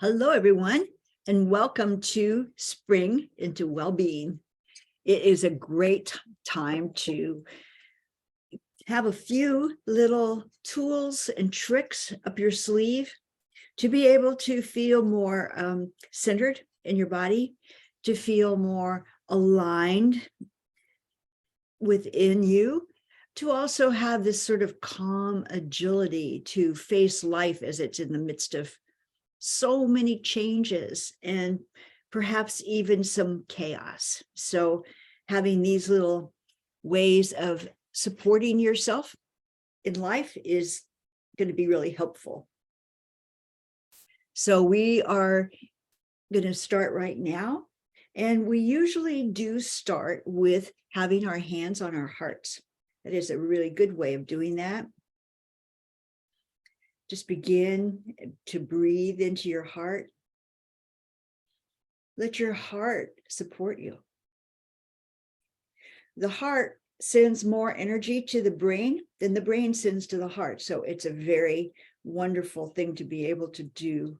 Hello, everyone, and welcome to Spring into Wellbeing. It is a great time to have a few little tools and tricks up your sleeve to be able to feel more centered in your body, to feel more aligned within you, to also have this sort of calm agility to face life as it's in the midst of so many changes and perhaps even some chaos. So having these little ways of supporting yourself in life is going to be really helpful. So we are going to start right now. And we usually do start with having our hands on our hearts. That is a really good way of doing that. Just begin to breathe into your heart. Let your heart support you. The heart sends more energy to the brain than the brain sends to the heart. So it's a very wonderful thing to be able to do.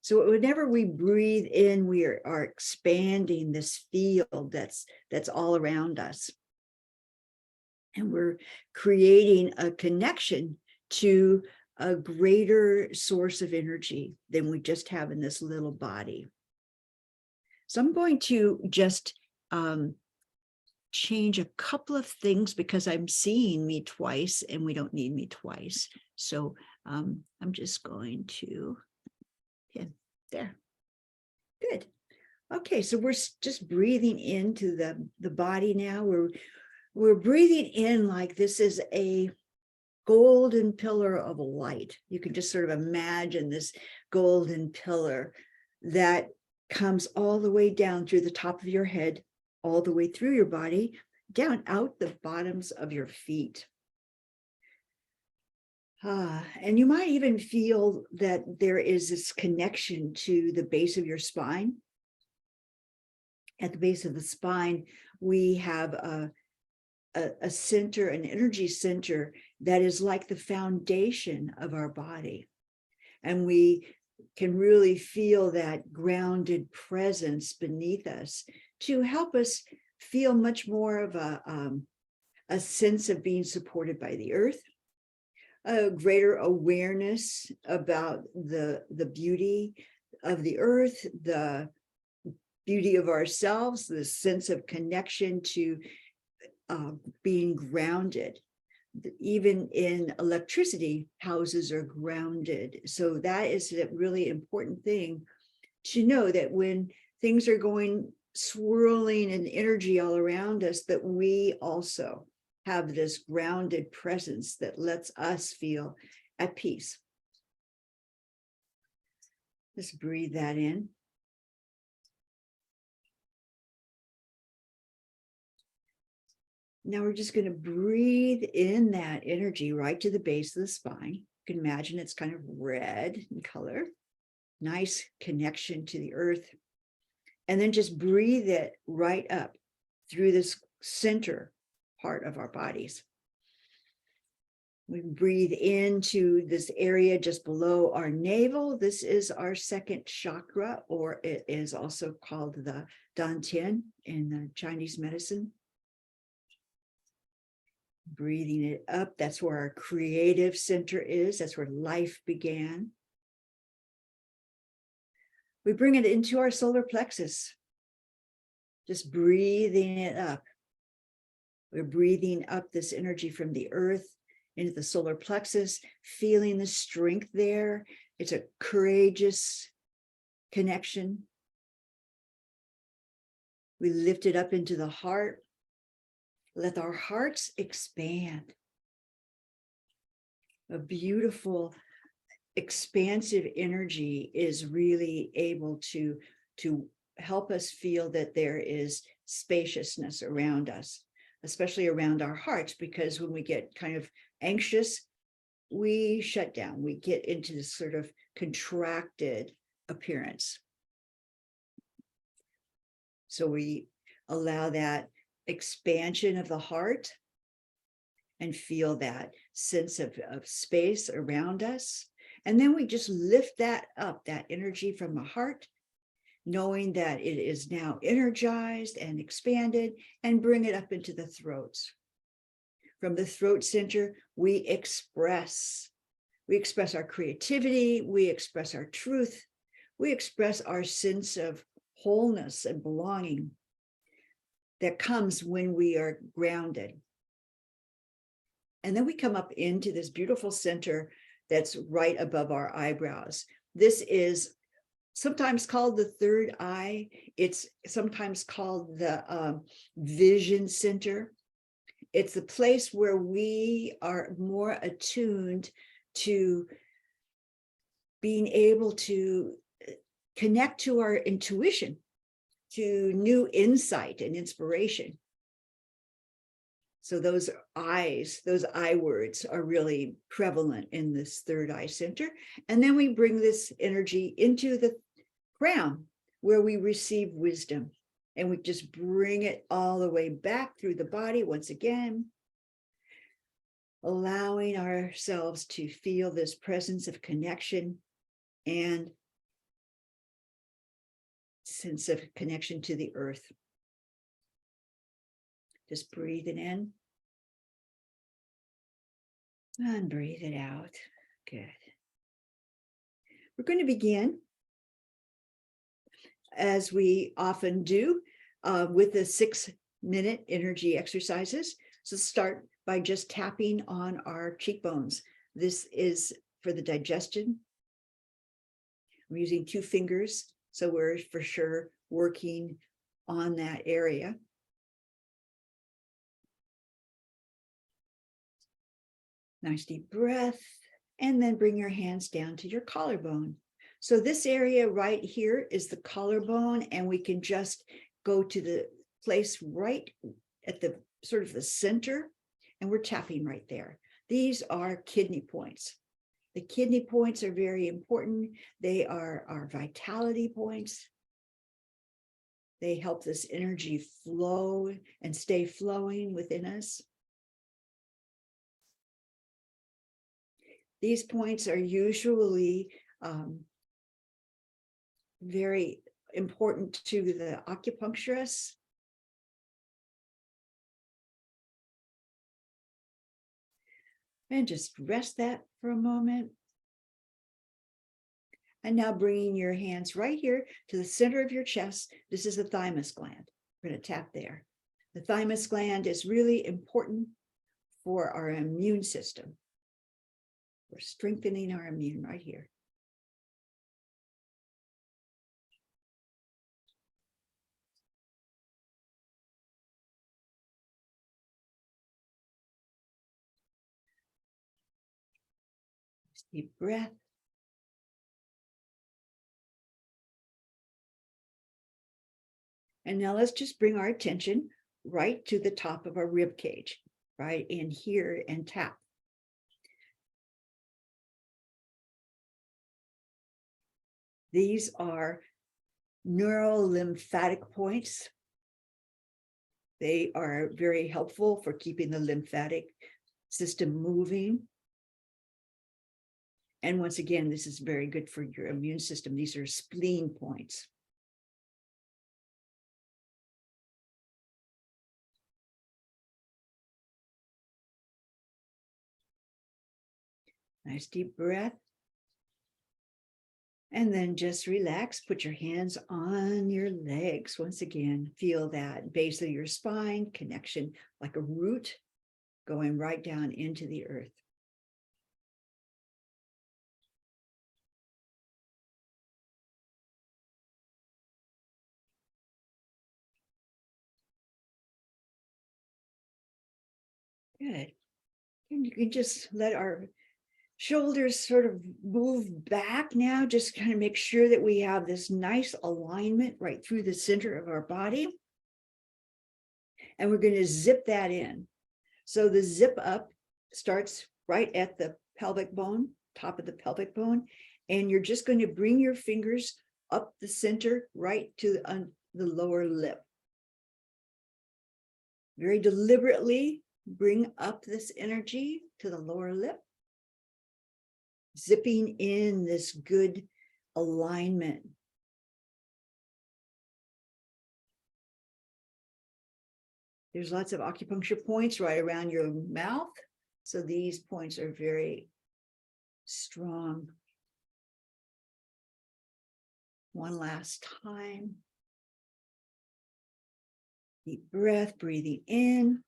So whenever we breathe in, we are expanding this field that's all around us. And we're creating a connection to a greater source of energy than we just have in this little body. So I'm going to just change a couple of things because I'm seeing me twice and we don't need me twice. So I'm just going to, yeah, there. Good. Okay, so we're just breathing into the body now. We're breathing in like this is a golden pillar of light. You can just sort of imagine this golden pillar that comes all the way down through the top of your head, all the way through your body, down out the bottoms of your feet. And you might even feel that there is this connection to the base of your spine. At the base of the spine, we have a center, an energy center that is like the foundation of our body. And we can really feel that grounded presence beneath us to help us feel much more of a sense of being supported by the earth, a greater awareness about the beauty of the earth, the beauty of ourselves, the sense of connection to being grounded. Even in electricity, houses are grounded. So that is a really important thing to know, that when things are going swirling and energy all around us, that we also have this grounded presence that lets us feel at peace. Just breathe that in. Now we're just going to breathe in that energy right to the base of the spine. You can imagine it's kind of red in color. Nice connection to the earth. And then just breathe it right up through this center part of our bodies. We breathe into this area just below our navel. This is our second chakra, or it is also called the Dantian in the Chinese medicine. Breathing it up, that's where our creative center is. That's where life began. We bring it into our solar plexus, just breathing it up. We're breathing up this energy from the earth into the solar plexus, feeling the strength there. It's a courageous connection. We lift it up into the heart. Let our hearts expand. A beautiful, expansive energy is really able to help us feel that there is spaciousness around us, especially around our hearts, because when we get kind of anxious, we shut down. We get into this sort of contracted appearance. So we allow that expansion of the heart and feel that sense of space around us. And then we just lift that up, that energy from the heart, knowing that it is now energized and expanded, and bring it up into the throats. From the throat center, we express our creativity, we express our truth, we express our sense of wholeness and belonging that comes when we are grounded. And then we come up into this beautiful center that's right above our eyebrows. This is sometimes called the third eye. It's sometimes called the vision center. It's the place where we are more attuned to being able to connect to our intuition, to new insight and inspiration. So those eyes, those I words are really prevalent in this third eye center. And then we bring this energy into the crown where we receive wisdom. And we just bring it all the way back through the body once again, allowing ourselves to feel this presence of connection and sense of connection to the earth. Just breathe it in and breathe it out. Good. We're going to begin, as we often do, with the 6-minute energy exercises. So start by just tapping on our cheekbones. This is for the digestion. I'm using 2 fingers, so we're for sure working on that area. Nice deep breath, and then bring your hands down to your collarbone. So this area right here is the collarbone, and we can just go to the place right at the sort of the center, and we're tapping right there. These are kidney points. The kidney points are very important. They are our vitality points. They help this energy flow and stay flowing within us. These points are usually very important to the acupuncturists. And just rest that for a moment. And now bringing your hands right here to the center of your chest. This is the thymus gland. We're going to tap there. The thymus gland is really important for our immune system. We're strengthening our immune right here. Deep breath. And now let's just bring our attention right to the top of our rib cage, right in here, and tap. These are neurolymphatic points. They are very helpful for keeping the lymphatic system moving. And once again, this is very good for your immune system. These are spleen points. Nice deep breath. And then just relax, put your hands on your legs. Once again, feel that base of your spine, connection like a root going right down into the earth. Good. And you can just let our shoulders sort of move back now, just kind of make sure that we have this nice alignment right through the center of our body. And we're going to zip that in. So the zip up starts right at the pelvic bone, top of the pelvic bone, and you're just going to bring your fingers up the center right to the lower lip. Very deliberately bring up this energy to the lower lip, zipping in this good alignment. There's lots of acupuncture points right around your mouth. So these points are very strong. One last time. Deep breath, breathing in.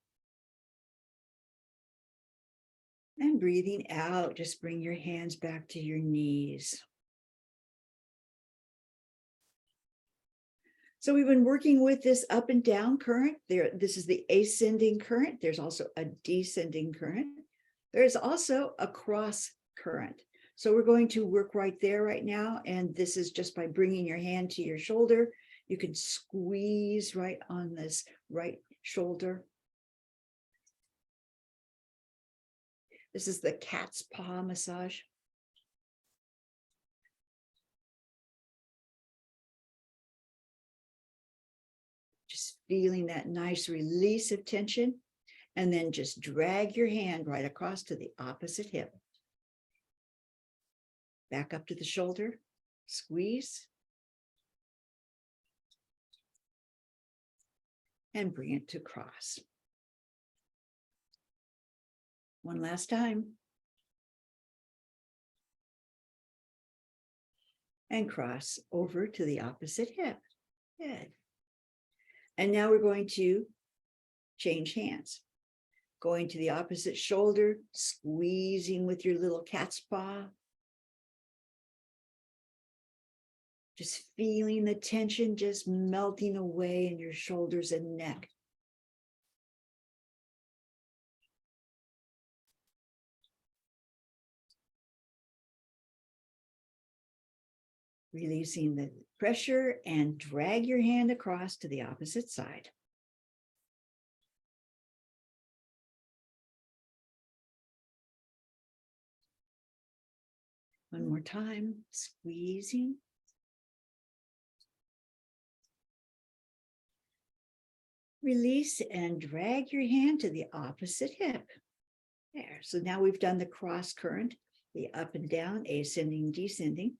And breathing out, just bring your hands back to your knees. So we've been working with this up and down current. This is the ascending current. There's also a descending current. There's also a cross current. So we're going to work right there right now. And this is just by bringing your hand to your shoulder. You can squeeze right on this right shoulder. This is the cat's paw massage. Just feeling that nice release of tension, and then just drag your hand right across to the opposite hip. Back up to the shoulder, squeeze. And bring it to cross. One last time. And cross over to the opposite hip. Good. And now we're going to change hands. Going to the opposite shoulder, squeezing with your little cat's paw. Just feeling the tension just melting away in your shoulders and neck. Releasing the pressure and drag your hand across to the opposite side. One more time, squeezing. Release and drag your hand to the opposite hip. There. So now we've done the cross current, the up and down, ascending, descending.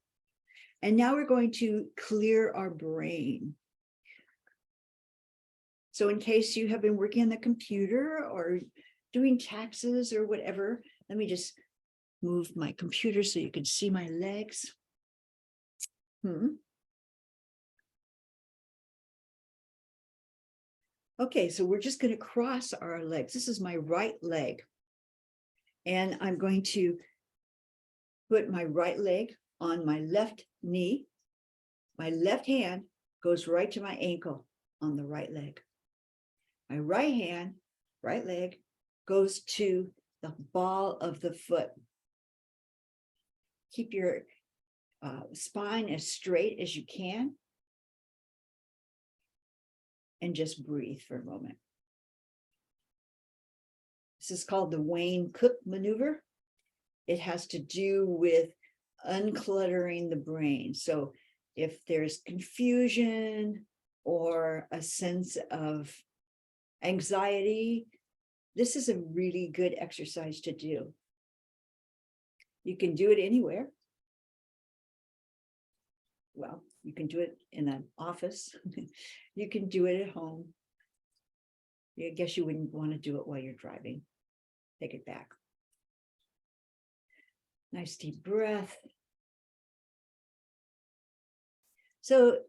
And now we're going to clear our brain. So in case you have been working on the computer or doing taxes or whatever, let me just move my computer so you can see my legs. Okay, so we're just going to cross our legs. This is my right leg. And I'm going to put my right leg on my left knee. My left hand goes right to my ankle on the right leg. My right hand, right leg, goes to the ball of the foot. Keep your spine as straight as you can. And just breathe for a moment. This is called the Wayne Cook maneuver. It has to do with uncluttering the brain. So if there's confusion or a sense of anxiety, this is a really good exercise to do. You can do it anywhere. Well, you can do it in an office. You can do it at home. I guess you wouldn't want to do it while you're driving. Take it back. Nice deep breath. So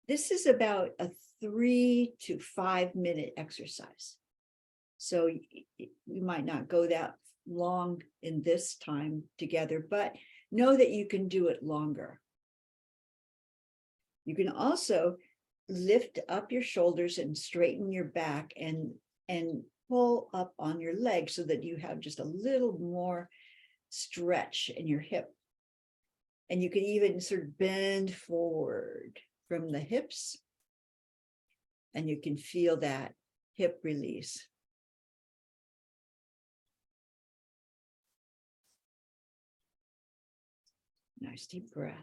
this is about a 3 to 5 minute exercise. So you might not go that long in this time together, but know that you can do it longer. You can also lift up your shoulders and straighten your back and pull up on your legs so that you have just a little more stretch in your hip. And you can even sort of bend forward from the hips, and you can feel that hip release. Nice deep breath.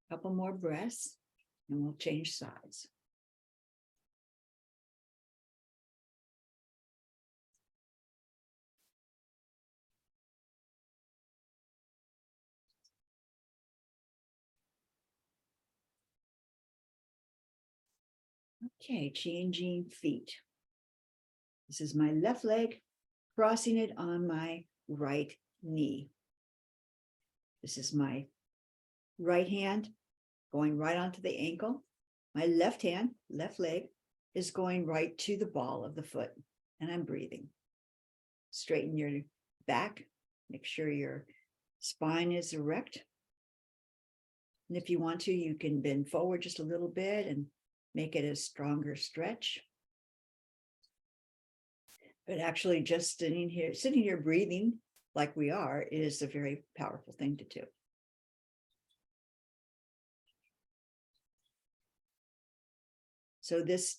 Couple more breaths, and we'll change sides. Okay, changing feet. This is my left leg, crossing it on my right knee. This is my right hand going right onto the ankle. My left hand, left leg, is going right to the ball of the foot, and I'm breathing. Straighten your back, make sure your spine is erect. And if you want to, you can bend forward just a little bit and make it a stronger stretch. But actually just sitting here breathing like we are is a very powerful thing to do. So this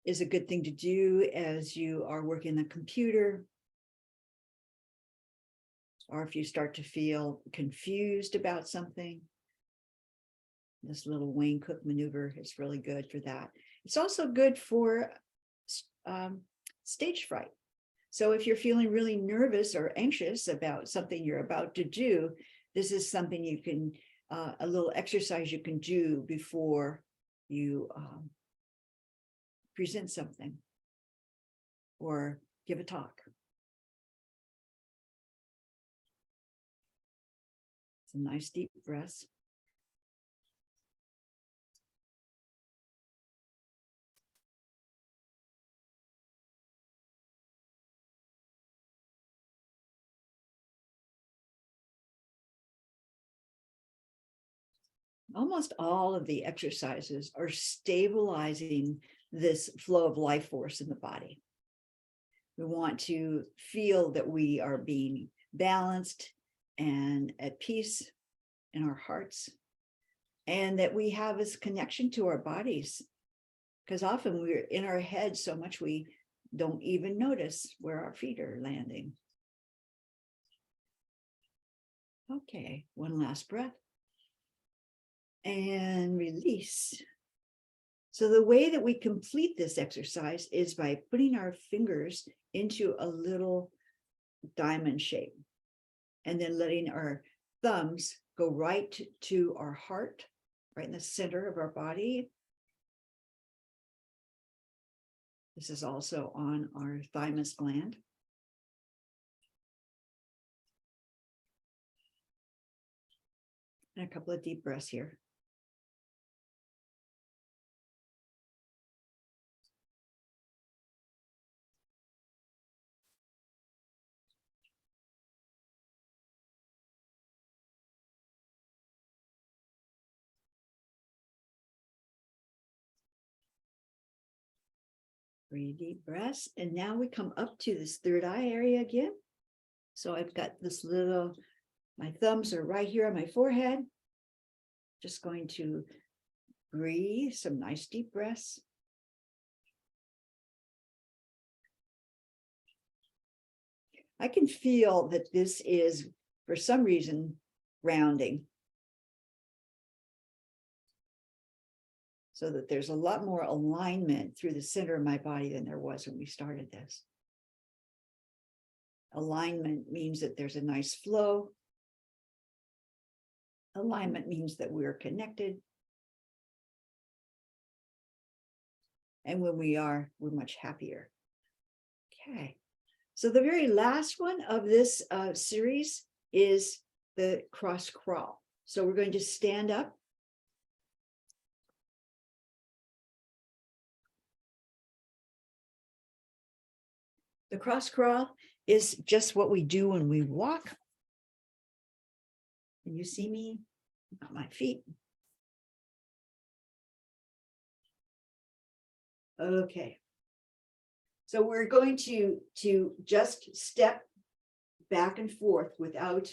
is a good thing to do as you are working the computer, or if you start to feel confused about something. This little Wayne Cook maneuver is really good for that. It's also good for stage fright. So if you're feeling really nervous or anxious about something you're about to do, this is something you can, a little exercise you can do before you present something or give a talk. Some nice deep breaths. Almost all of the exercises are stabilizing this flow of life force in the body. We want to feel that we are being balanced and at peace in our hearts, and that we have this connection to our bodies, because often we're in our head so much we don't even notice where our feet are landing. Okay, one last breath. And release. So the way that we complete this exercise is by putting our fingers into a little diamond shape and then letting our thumbs go right to our heart, right in the center of our body. This is also on our thymus gland. And a couple of deep breaths here. Three deep breaths. And now we come up to this third eye area again. So I've got this little, my thumbs are right here on my forehead. Just going to breathe some nice deep breaths. I can feel that this is, for some reason, rounding. So that there's a lot more alignment through the center of my body than there was when we started this. Alignment means that there's a nice flow. Alignment means that we're connected. And when we are, we're much happier. Okay. So the very last one of this series is the cross crawl. So we're going to stand up. The cross crawl is just what we do when we walk. Can you see me on my feet? Okay. So we're going to just step back and forth without,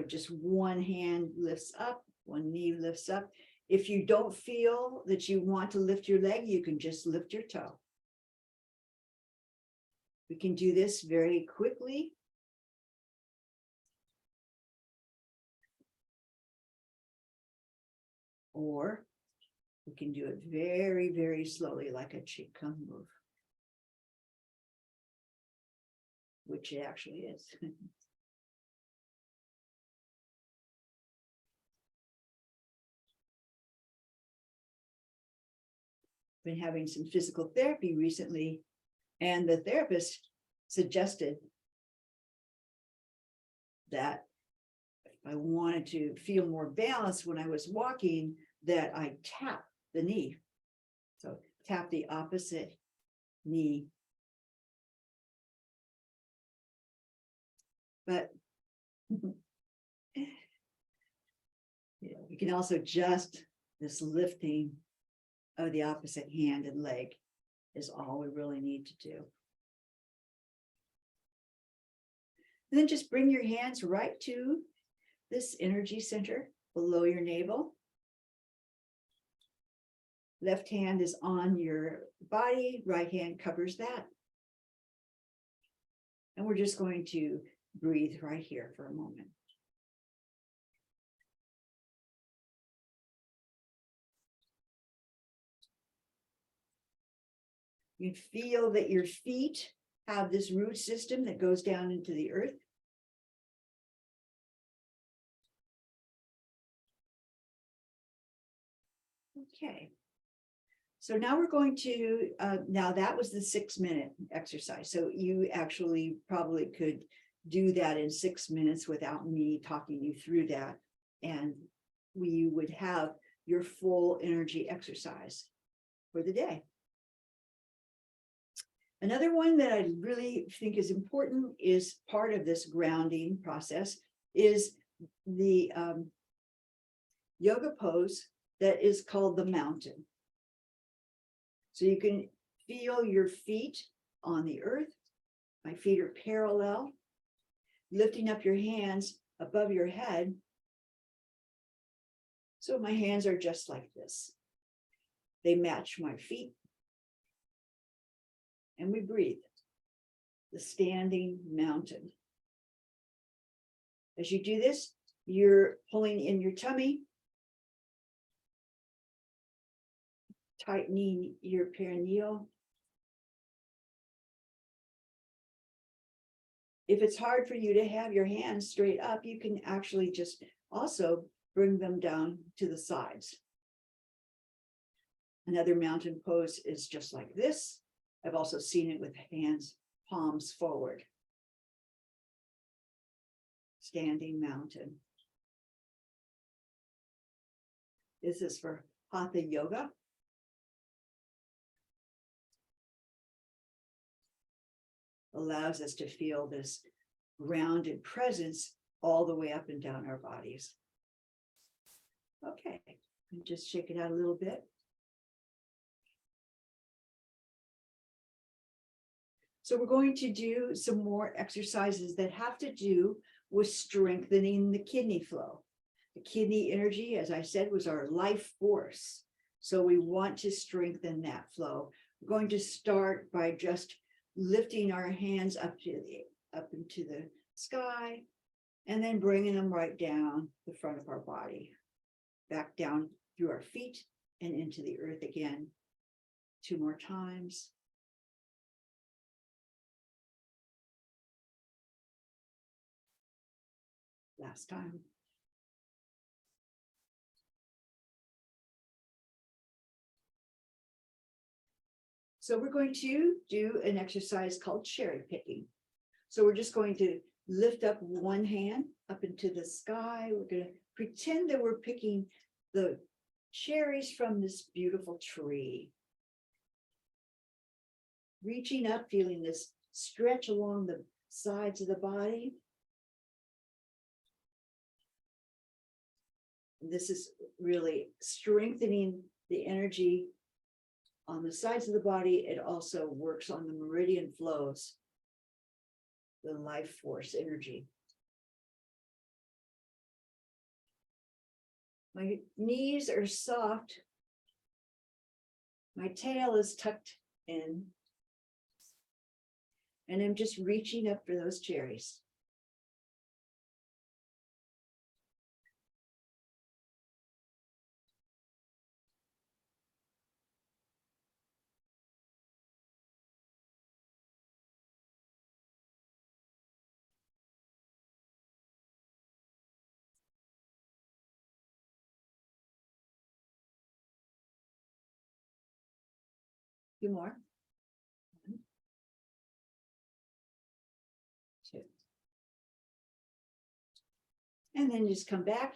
just one hand lifts up, one knee lifts up. If you don't feel that you want to lift your leg, you can just lift your toe. We can do this very quickly. Or we can do it very, very slowly, like a Qigong move, which it actually is. been having some physical therapy recently, and the therapist suggested that if I wanted to feel more balanced when I was walking, that I tap the knee. So tap the opposite knee. But you can also adjust this lifting of the opposite hand and leg is all we really need to do. And then just bring your hands right to this energy center below your navel. Left hand is on your body, right hand covers that. And we're just going to breathe right here for a moment. You feel that your feet have this root system that goes down into the earth. Okay. So now we're going to, now that was the 6-minute exercise. So you actually probably could do that in 6 minutes without me talking you through that. And we would have your full energy exercise for the day. Another one that I really think is important is part of this grounding process is the yoga pose that is called the mountain. So you can feel your feet on the earth. My feet are parallel, lifting up your hands above your head. So my hands are just like this. They match my feet. And we breathe. The standing mountain. As you do this, you're pulling in your tummy, tightening your perineal. If it's hard for you to have your hands straight up, you can actually just also bring them down to the sides. Another mountain pose is just like this. I've also seen it with hands, palms forward. Standing mountain. This is for Hatha Yoga. Allows us to feel this grounded presence all the way up and down our bodies. Okay, just shake it out a little bit. So we're going to do some more exercises that have to do with strengthening the kidney flow. The kidney energy, as I said, was our life force. So we want to strengthen that flow. We're going to start by just lifting our hands up into the sky, and then bringing them right down the front of our body, back down through our feet and into the earth again. 2 more times. Last time. So we're going to do an exercise called cherry picking. So we're just going to lift up one hand up into the sky. We're going to pretend that we're picking the cherries from this beautiful tree. Reaching up, feeling this stretch along the sides of the body. This is really strengthening the energy on the sides of the body. It also works on the meridian flows, the life force energy. My knees are soft. My tail is tucked in. And I'm just reaching up for those cherries. few more. 1, 2. And then just come back.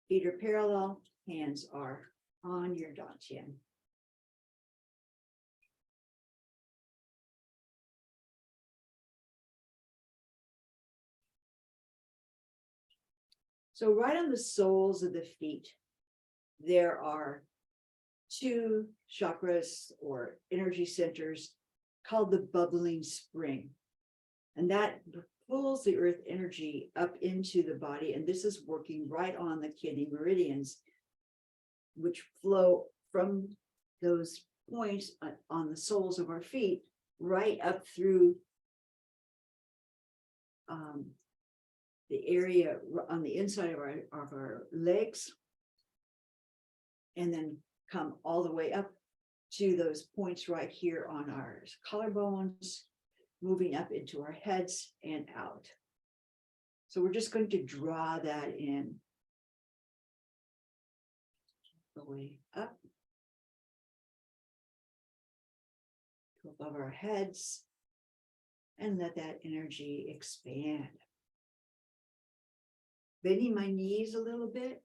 Feet are parallel, hands are on your dantian. So right on the soles of the feet, there are 2 chakras or energy centers called the bubbling spring. And that pulls the earth energy up into the body. And this is working right on the kidney meridians, which flow from those points on the soles of our feet right up through the area on the inside of our legs, and then come all the way up to those points right here on our collarbones, moving up into our heads and out. So we're just going to draw that in. The way up to above our heads, and let that energy expand. Bending my knees a little bit.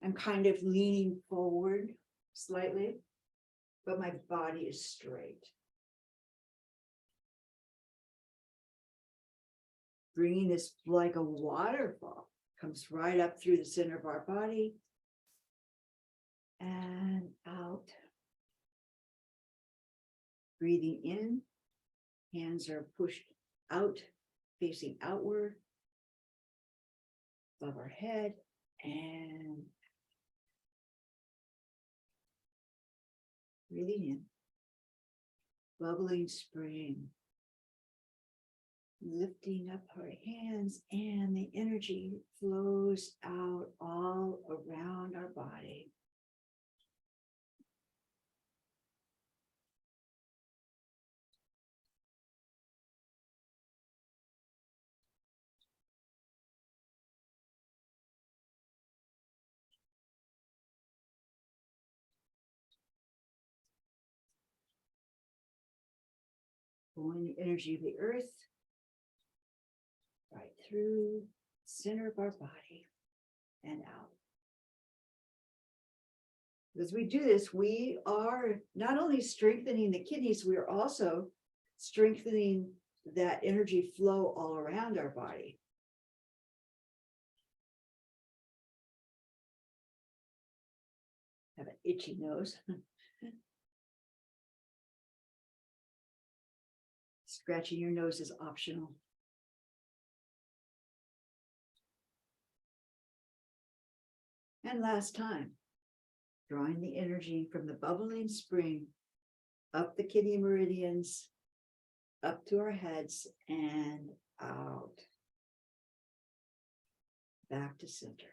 I'm kind of leaning forward slightly, but my body is straight. Bringing this like a waterfall, comes right up through the center of our body and out. Breathing in, hands are pushed out, facing outward, above our head, and breathing in, bubbling spring, lifting up our hands, and the energy flows out all around our body. Pulling the energy of the earth right through the center of our body and out. As we do this, we are not only strengthening the kidneys, we are also strengthening that energy flow all around our body. Have an itchy nose. Scratching your nose is optional. And last time, drawing the energy from the bubbling spring up the kidney meridians, up to our heads and out. Back to center.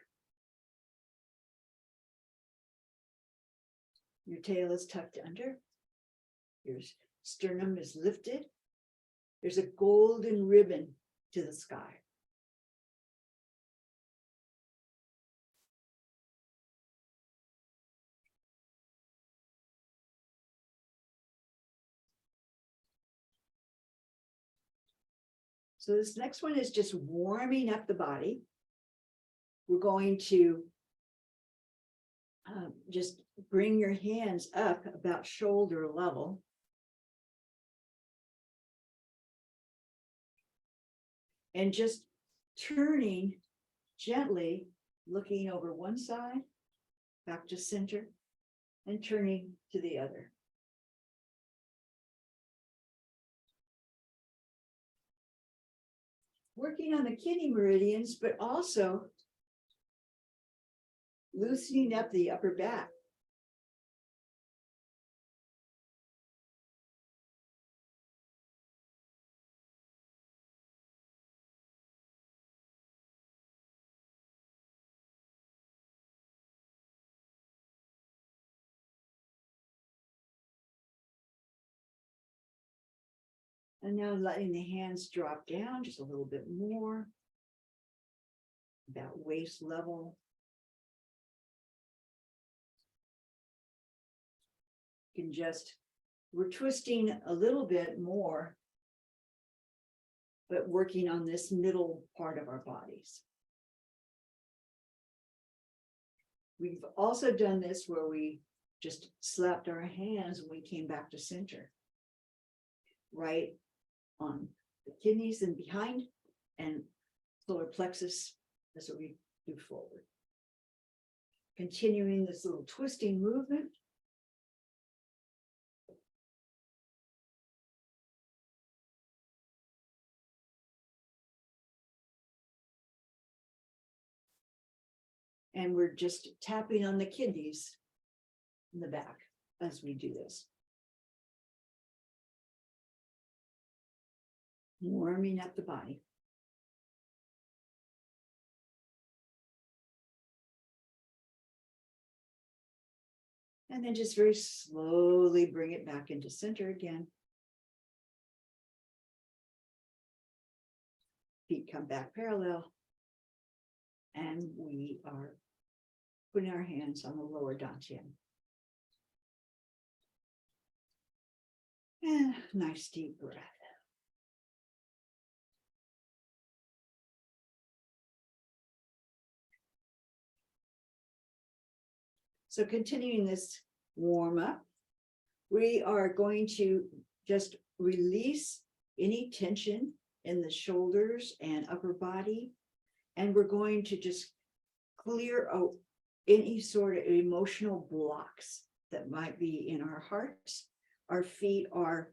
Your tail is tucked under. Your sternum is lifted. There's a golden ribbon to the sky. So this next one is just warming up the body. We're going to just bring your hands up about shoulder level. And just turning gently, looking over one side, back to center, and turning to the other. Working on the kidney meridians, but also loosening up the upper back. And now letting the hands drop down just a little bit more, about waist level. can just, we're twisting a little bit more, but working on this middle part of our bodies. We've also done this where we just slapped our hands when we came back to center. Right on the kidneys and behind, and solar plexus. That's what we do forward. Continuing this little twisting movement. And we're just tapping on the kidneys in the back as we do this. Warming up the body. And then just very slowly bring it back into center again. Feet come back parallel. And we are putting our hands on the lower dantian. And nice deep breath. So continuing this warm up, we are going to just release any tension in the shoulders and upper body. And we're going to just clear out any sort of emotional blocks that might be in our hearts. Our feet are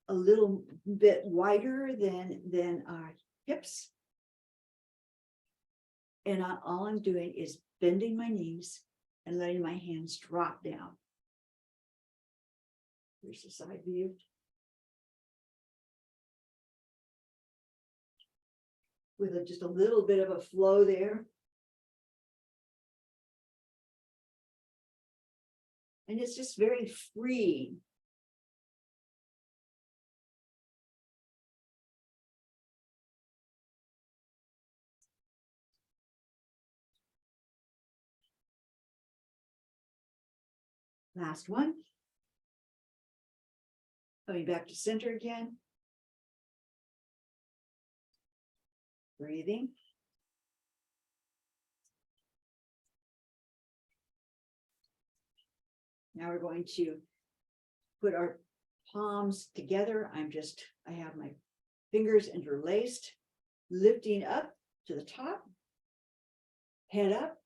a little bit wider than our hips. And all I'm doing is bending my knees and letting my hands drop down. Here's the side view. With just a little bit of a flow there. And it's just very free. Last one. Coming back to center again. Breathing. Now we're going to put our palms together. I have my fingers interlaced, lifting up to the top, head up,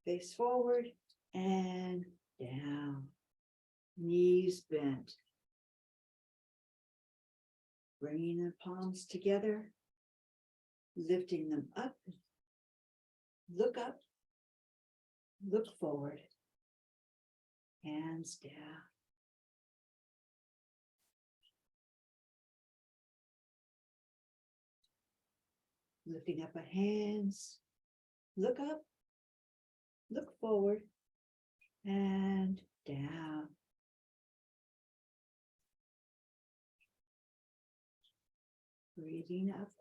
face forward and down, knees bent. Bringing the palms together, lifting them up, look forward, hands down. Lifting up our hands, look up, look forward, and down. Breathing up,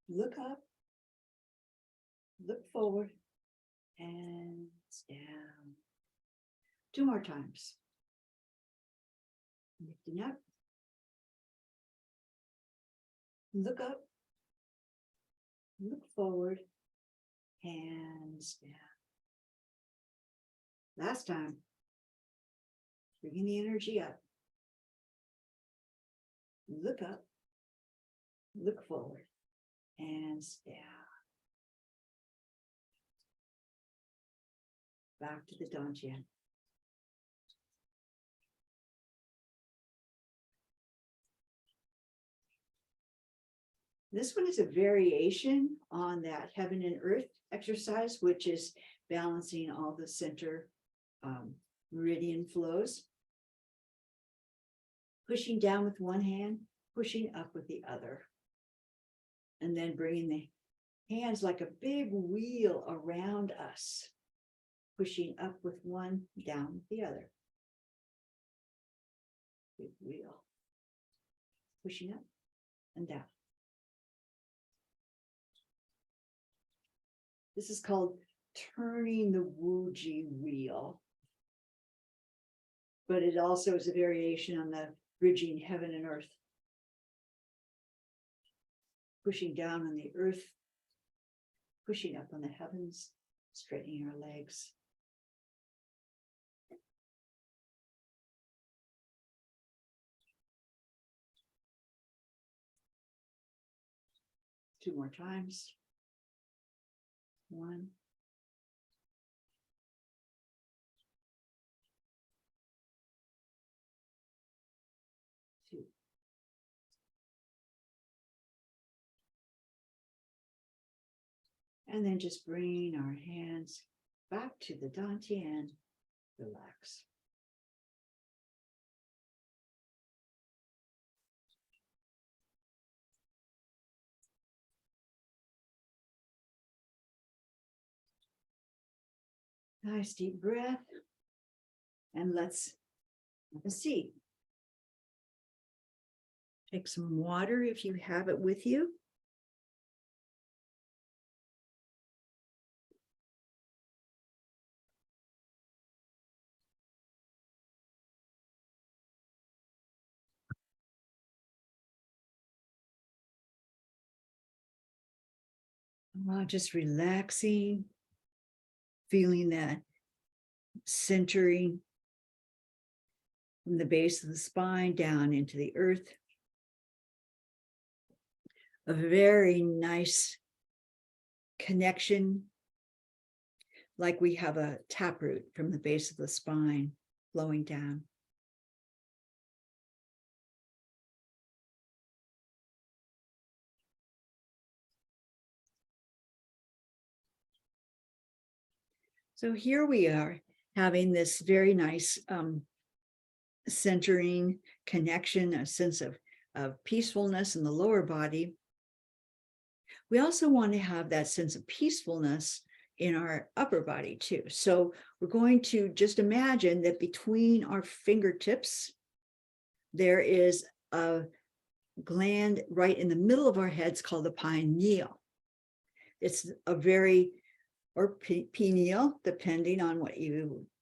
look forward, and down. 2 more times. Lifting up, look forward, hands down. Last time. Bringing the energy up. Look up, look forward, hands down. Back to the dantian. This one is a variation on that heaven and earth exercise, which is balancing all the center meridian flows. Pushing down with one hand, pushing up with the other. And then bringing the hands like a big wheel around us. Pushing up with one, down with the other. Big wheel. Pushing up and down. This is called turning the Wuji wheel. But it also is a variation on the bridging heaven and earth. Pushing down on the earth, pushing up on the heavens, straightening our legs. Two more times. 1. 2. And then just bring our hands back to the Dantian. Relax. Nice deep breath. And let's have a seat. Take some water if you have it with you. Just relaxing, feeling that centering from the base of the spine down into the earth. A very nice connection, like we have a taproot from the base of the spine flowing down. So here we are having this very nice centering connection, a sense of peacefulness in the lower body. We also want to have that sense of peacefulness in our upper body too. So we're going to just imagine that between our fingertips, there is a gland right in the middle of our heads called the pineal. It's a very, or pineal, depending on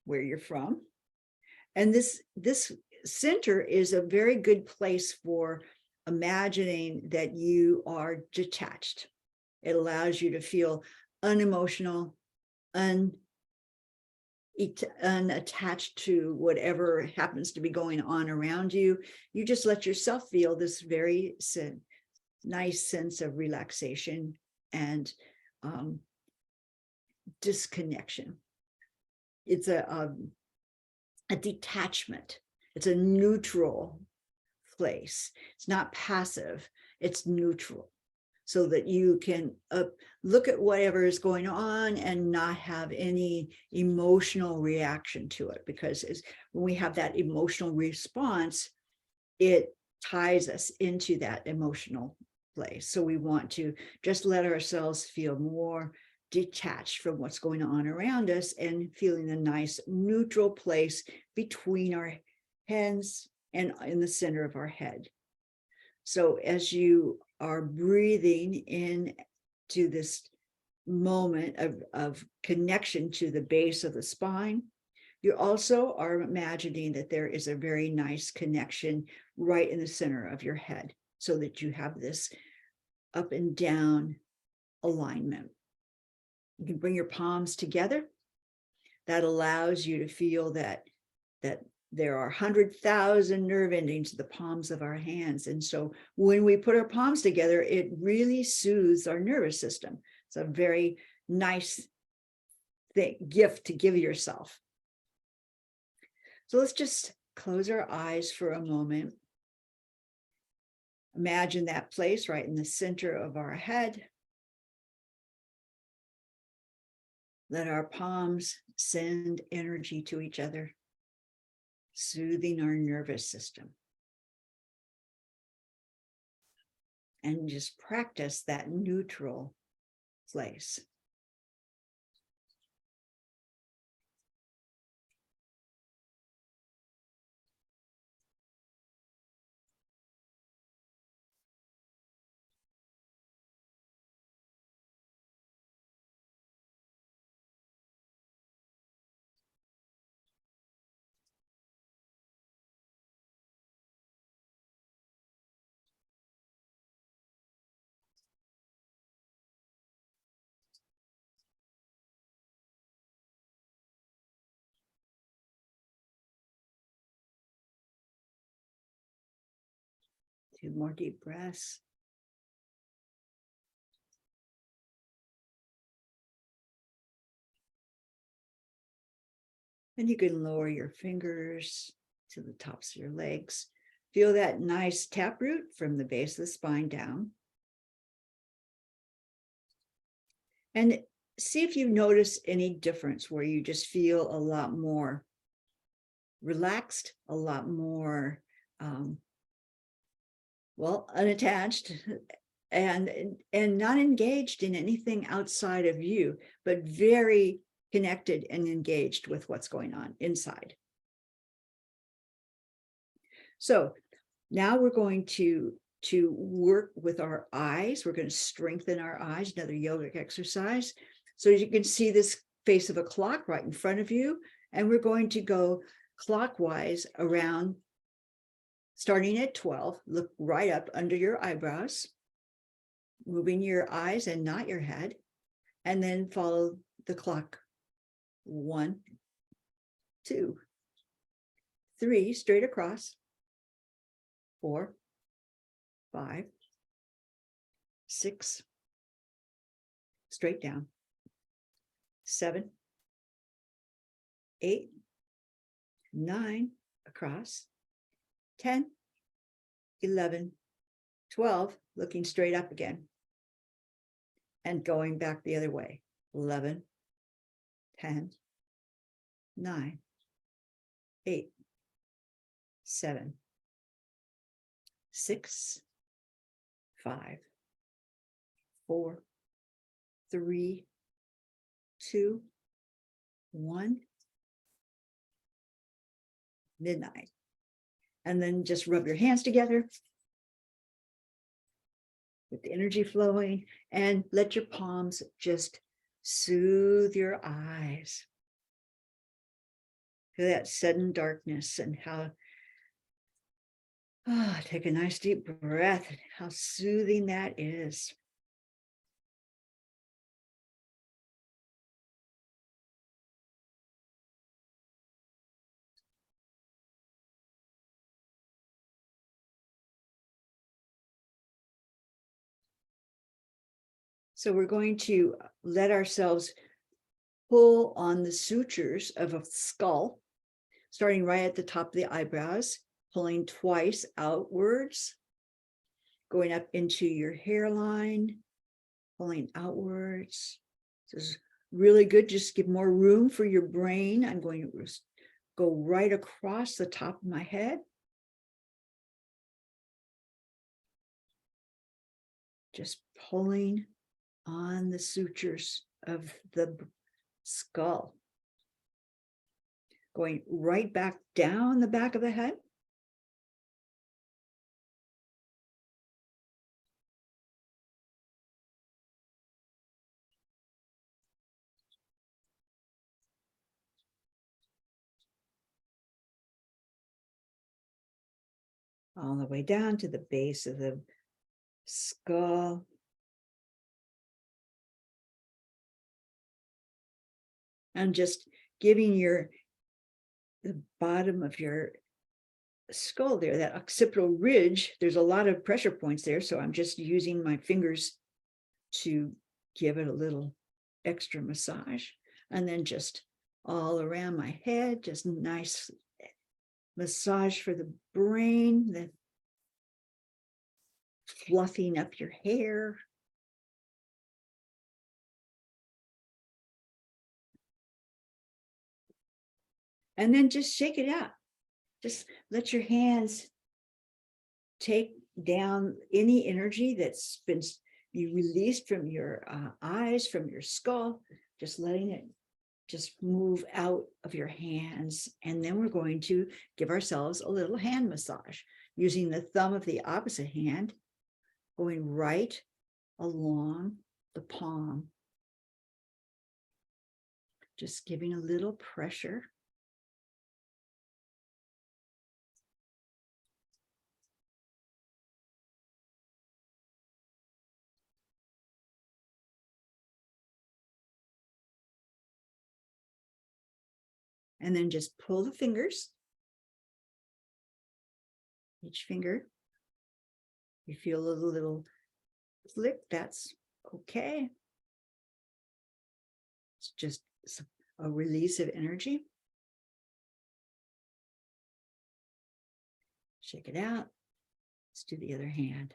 where you're from. And this center is a very good place for imagining that you are detached. It allows you to feel unemotional, unattached to whatever happens to be going on around you. You just let yourself feel this very nice sense of relaxation and disconnection. It's a detachment. It's a neutral place. It's not passive, it's neutral, so that you can look at whatever is going on and not have any emotional reaction to it. Because when we have that emotional response, it ties us into that emotional place. So we want to just let ourselves feel more detached from what's going on around us and feeling a nice neutral place between our hands and in the center of our head. So as you are breathing in to this moment of connection to the base of the spine, you also are imagining that there is a very nice connection right in the center of your head, so that you have this up and down alignment. You can bring your palms together. That allows you to feel that there are 100,000 nerve endings in the palms of our hands. And so when we put our palms together, it really soothes our nervous system. It's a very nice gift to give yourself. So let's just close our eyes for a moment. Imagine that place right in the center of our head. Let our palms send energy to each other, soothing our nervous system. And just practice that neutral place. 2 more deep breaths. And you can lower your fingers to the tops of your legs. Feel that nice taproot from the base of the spine down. And see if you notice any difference where you just feel a lot more relaxed, a lot more, unattached and not engaged in anything outside of you, but very connected and engaged with what's going on inside. So now we're going to work with our eyes. We're going to strengthen our eyes, another yogic exercise. So as you can see this face of a clock right in front of you, and we're going to go clockwise around, starting at 12, look right up under your eyebrows, moving your eyes and not your head, and then follow the clock. 1, 2, 3, straight across. 4, 5, 6, straight down. 7, 8, 9, across. 10, 11, 12, looking straight up again. And going back the other way. 11, 10, 9, 8, 7, 6, 5, 4, 3, 2, 1, midnight. And then just rub your hands together with the energy flowing, and let your palms just soothe your eyes. Feel that sudden darkness and how, take a nice deep breath, and how soothing that is. So we're going to let ourselves pull on the sutures of a skull, starting right at the top of the eyebrows, pulling twice outwards, going up into your hairline, pulling outwards. This is really good. Just give more room for your brain. I'm going to go right across the top of my head. Just pulling on the sutures of the skull. Going right back down the back of the head. All the way down to the base of the skull. And just giving the bottom of your skull there, that occipital ridge, there's a lot of pressure points there. So I'm just using my fingers to give it a little extra massage. And then just all around my head, just nice massage for the brain, the fluffing up your hair. And then just shake it out. Just let your hands take down any energy that's been you released from your eyes, from your skull, just letting it just move out of your hands. And then we're going to give ourselves a little hand massage using the thumb of the opposite hand, going right along the palm. Just giving a little pressure. And then just pull the fingers, each finger You feel a little flick, that's okay. It's just a release of energy. Shake it out. Let's do the other hand.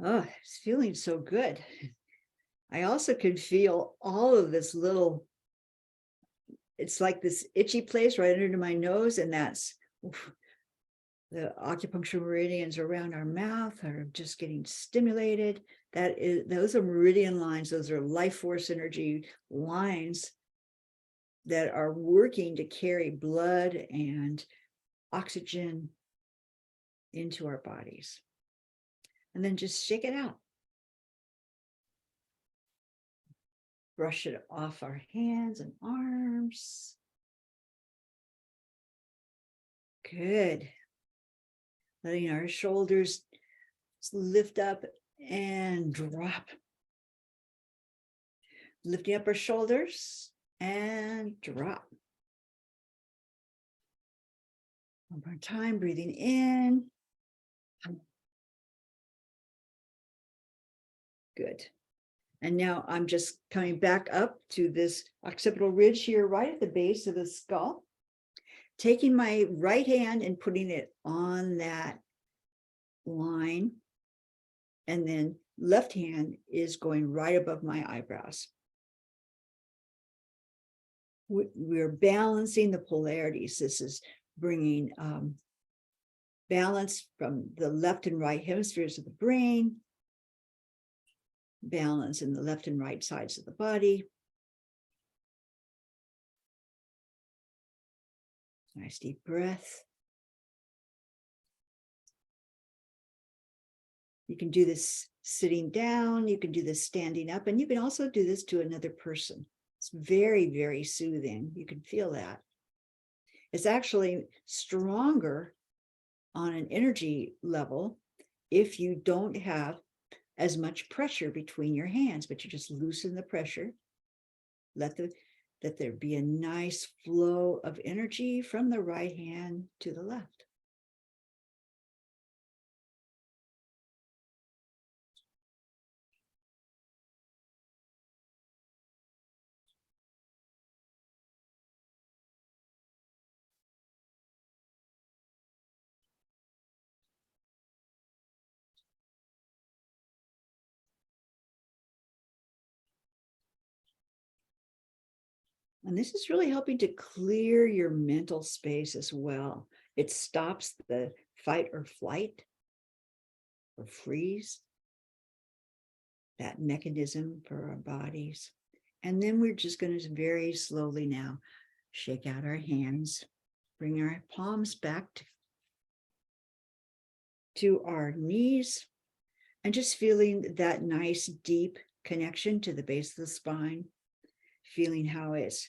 Oh, it's feeling so good. I also could feel all of this little, it's like this itchy place right under my nose, and that's the acupuncture meridians around our mouth are just getting stimulated. Those are meridian lines. Those are life force energy lines that are working to carry blood and oxygen into our bodies. And then just shake it out. Brush it off our hands and arms. Good. Letting our shoulders lift up and drop. Lifting up our shoulders and drop. One more time, breathing in. Good. And now I'm just coming back up to this occipital ridge here, right at the base of the skull. Taking my right hand and putting it on that line. And then left hand is going right above my eyebrows. We're balancing the polarities. This is bringing balance from the left and right hemispheres of the brain, balance in the left and right sides of the body. Nice deep breath. You can do this sitting down, you can do this standing up, and you can also do this to another person. It's very, very soothing. You can feel that. It's actually stronger on an energy level if you don't have as much pressure between your hands, but you just loosen the pressure. Let there be a nice flow of energy from the right hand to the left. And this is really helping to clear your mental space as well. It stops the fight or flight or freeze, that mechanism for our bodies. And then we're just going to very slowly now shake out our hands, bring our palms back to our knees, and just feeling that nice deep connection to the base of the spine, feeling how it's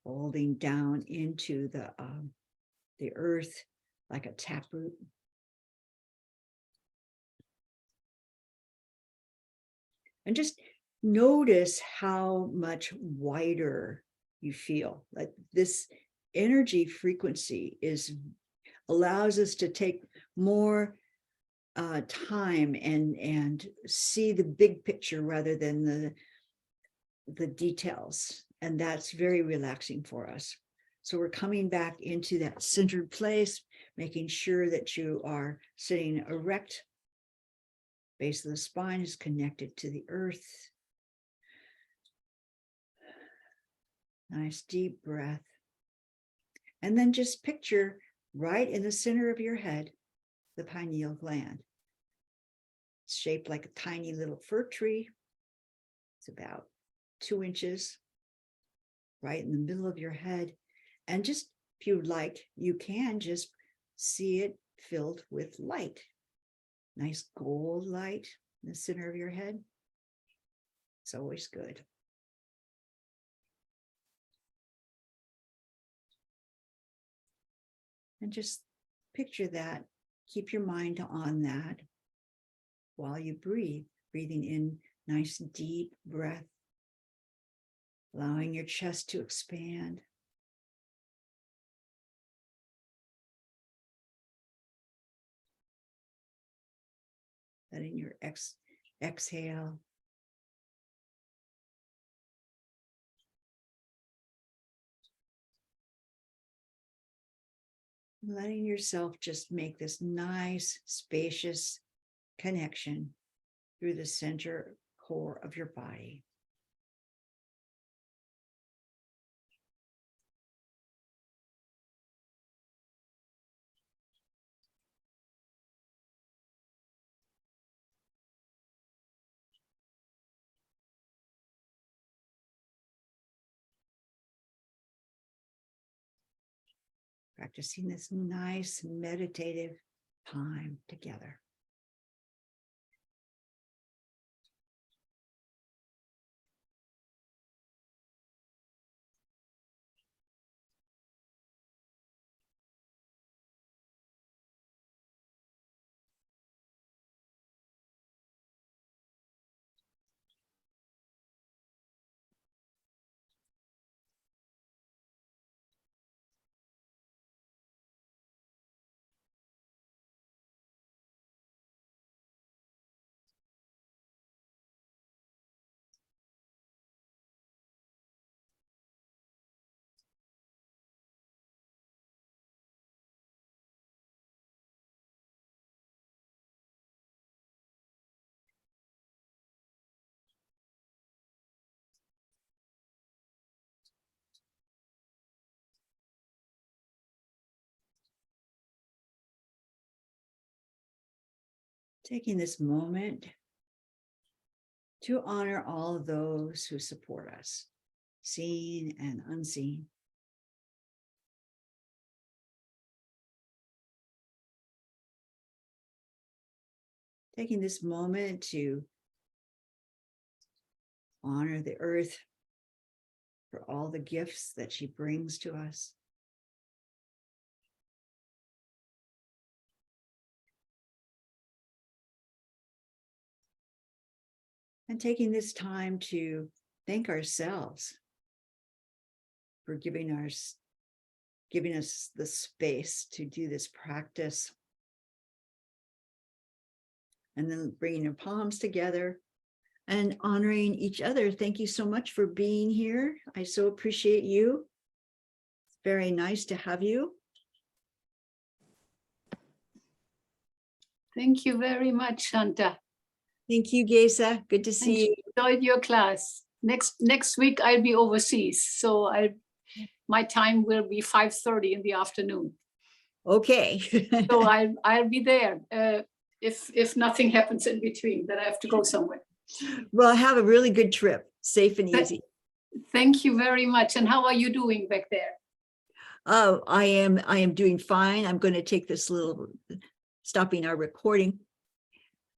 folding down into the earth like a taproot. And just notice how much wider you feel. Like this energy frequency allows us to take more time and see the big picture rather than the details. And that's very relaxing for us. So we're coming back into that centered place, making sure that you are sitting erect. Base of the spine is connected to the earth. Nice deep breath. And then just picture right in the center of your head, the pineal gland. It's shaped like a tiny little fir tree. It's about 2 inches right in the middle of your head. And just, if you'd like, you can just see it filled with light. nice gold light in the center of your head. It's always good. And just picture that. Keep your mind on that while you breathe, breathing in nice deep breath, allowing your chest to expand. Letting your exhale. Letting yourself just make this nice, spacious connection through the center core of your body. Practicing this nice meditative time together. Taking this moment to honor all of those who support us, seen and unseen. Taking this moment to honor the earth for all the gifts that she brings to us. And taking this time to thank ourselves for giving us the space to do this practice. And then bringing your palms together and honoring each other. Thank you so much for being here. I so appreciate you. It's very nice to have you. Thank you very much, Shanta. Thank you, Gesa. Good to see you. Enjoyed your class. Next week I'll be overseas, so my time will be 5:30 in the afternoon. Okay. So I'll be there if nothing happens in between that I have to go somewhere. Well, have a really good trip, safe and easy. Thank you very much. And how are you doing back there? Oh, I am doing fine. I'm going to take this stopping our recording.